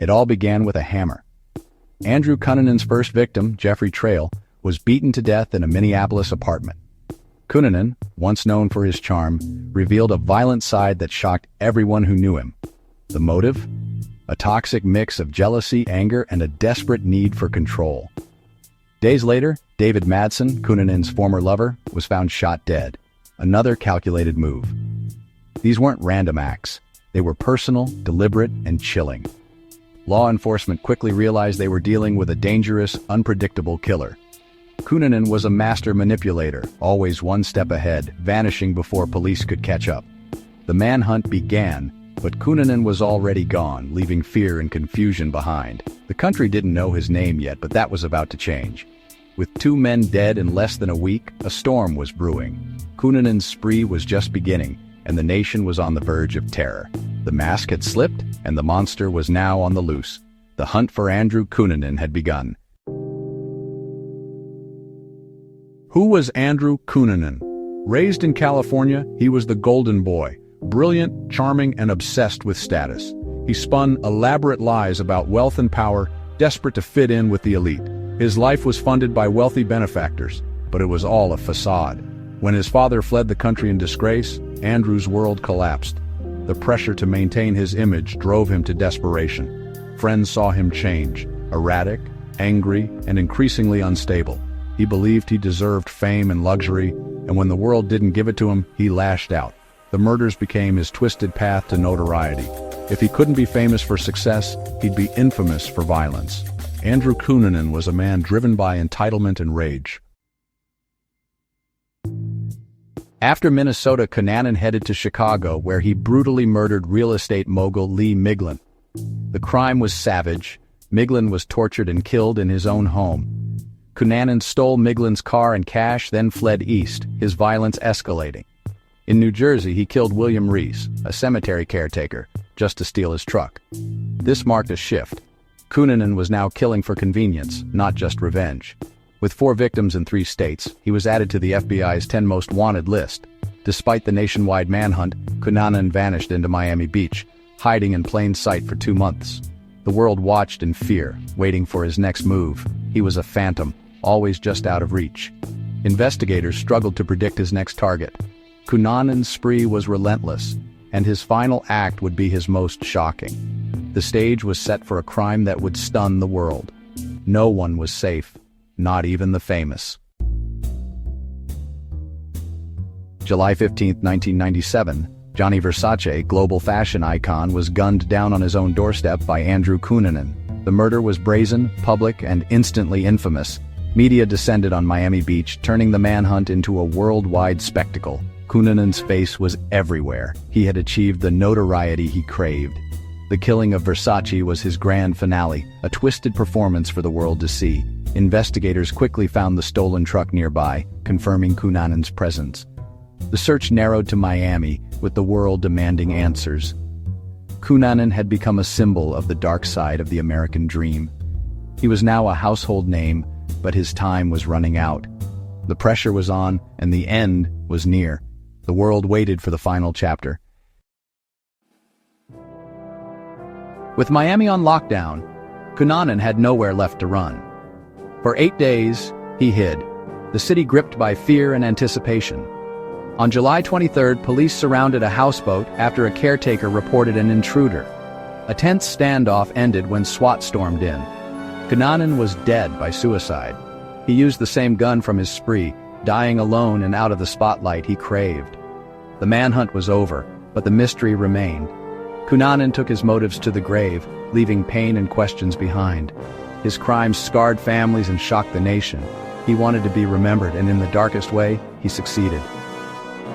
It all began with a hammer. Andrew Cunanan's first victim, Jeffrey Trail, was beaten to death in a Minneapolis apartment. Cunanan, once known for his charm, revealed a violent side that shocked everyone who knew him. The motive? A toxic mix of jealousy, anger, and a desperate need for control. Days later, David Madsen, Cunanan's former lover, was found shot dead. Another calculated move. These weren't random acts. They were personal, deliberate, and chilling. Law enforcement quickly realized they were dealing with a dangerous, unpredictable killer. Cunanan was a master manipulator, always one step ahead, vanishing before police could catch up. The manhunt began, but Cunanan was already gone, leaving fear and confusion behind. The country didn't know his name yet, but that was about to change. With 2 men dead in less than a week, a storm was brewing. Cunanan's spree was just beginning, and the nation was on the verge of terror. The mask had slipped, and the monster was now on the loose. The hunt for Andrew Cunanan had begun. Who was Andrew Cunanan? Raised in California, he was the golden boy, brilliant, charming, and obsessed with status. He spun elaborate lies about wealth and power, desperate to fit in with the elite. His life was funded by wealthy benefactors, but it was all a facade. When his father fled the country in disgrace, Andrew's world collapsed. The pressure to maintain his image drove him to desperation. Friends saw him change, erratic, angry, and increasingly unstable. He believed he deserved fame and luxury, and when the world didn't give it to him, he lashed out. The murders became his twisted path to notoriety. If he couldn't be famous for success, he'd be infamous for violence. Andrew Cunanan was a man driven by entitlement and rage. After Minnesota, Cunanan headed to Chicago, where he brutally murdered real estate mogul Lee Miglin. The crime was savage. Miglin was tortured and killed in his own home. Cunanan stole Miglin's car and cash, then fled east, his violence escalating. In New Jersey, he killed William Reese, a cemetery caretaker, just to steal his truck. This marked a shift. Cunanan was now killing for convenience, not just revenge. With 4 victims in 3 states, he was added to the FBI's 10 most wanted list. Despite the nationwide manhunt, Cunanan vanished into Miami Beach, hiding in plain sight for 2 months. The world watched in fear, waiting for his next move. He was a phantom, always just out of reach. Investigators struggled to predict his next target. Cunanan's spree was relentless, and his final act would be his most shocking. The stage was set for a crime that would stun the world. No one was safe, not even the famous. July 15, 1997, Gianni Versace, global fashion icon, was gunned down on his own doorstep by Andrew Cunanan. The murder was brazen, public, and instantly infamous. Media descended on Miami Beach, turning the manhunt into a worldwide spectacle. Cunanan's face was everywhere. He had achieved the notoriety he craved. The killing of Versace was his grand finale, a twisted performance for the world to see. Investigators quickly found the stolen truck nearby, confirming Cunanan's presence. The search narrowed to Miami, with the world demanding answers. Cunanan had become a symbol of the dark side of the American dream. He was now a household name, but his time was running out. The pressure was on, and the end was near. The world waited for the final chapter. With Miami on lockdown, Cunanan had nowhere left to run. For 8 days, he hid, the city gripped by fear and anticipation. On July 23rd, police surrounded a houseboat after a caretaker reported an intruder. A tense standoff ended when SWAT stormed in. Cunanan was dead by suicide. He used the same gun from his spree, dying alone and out of the spotlight he craved. The manhunt was over, but the mystery remained. Cunanan took his motives to the grave, leaving pain and questions behind. His crimes scarred families and shocked the nation. He wanted to be remembered, and in the darkest way, he succeeded.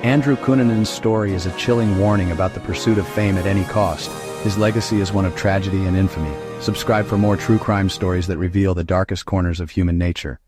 Andrew Cunanan's story is a chilling warning about the pursuit of fame at any cost. His legacy is one of tragedy and infamy. Subscribe for more true crime stories that reveal the darkest corners of human nature.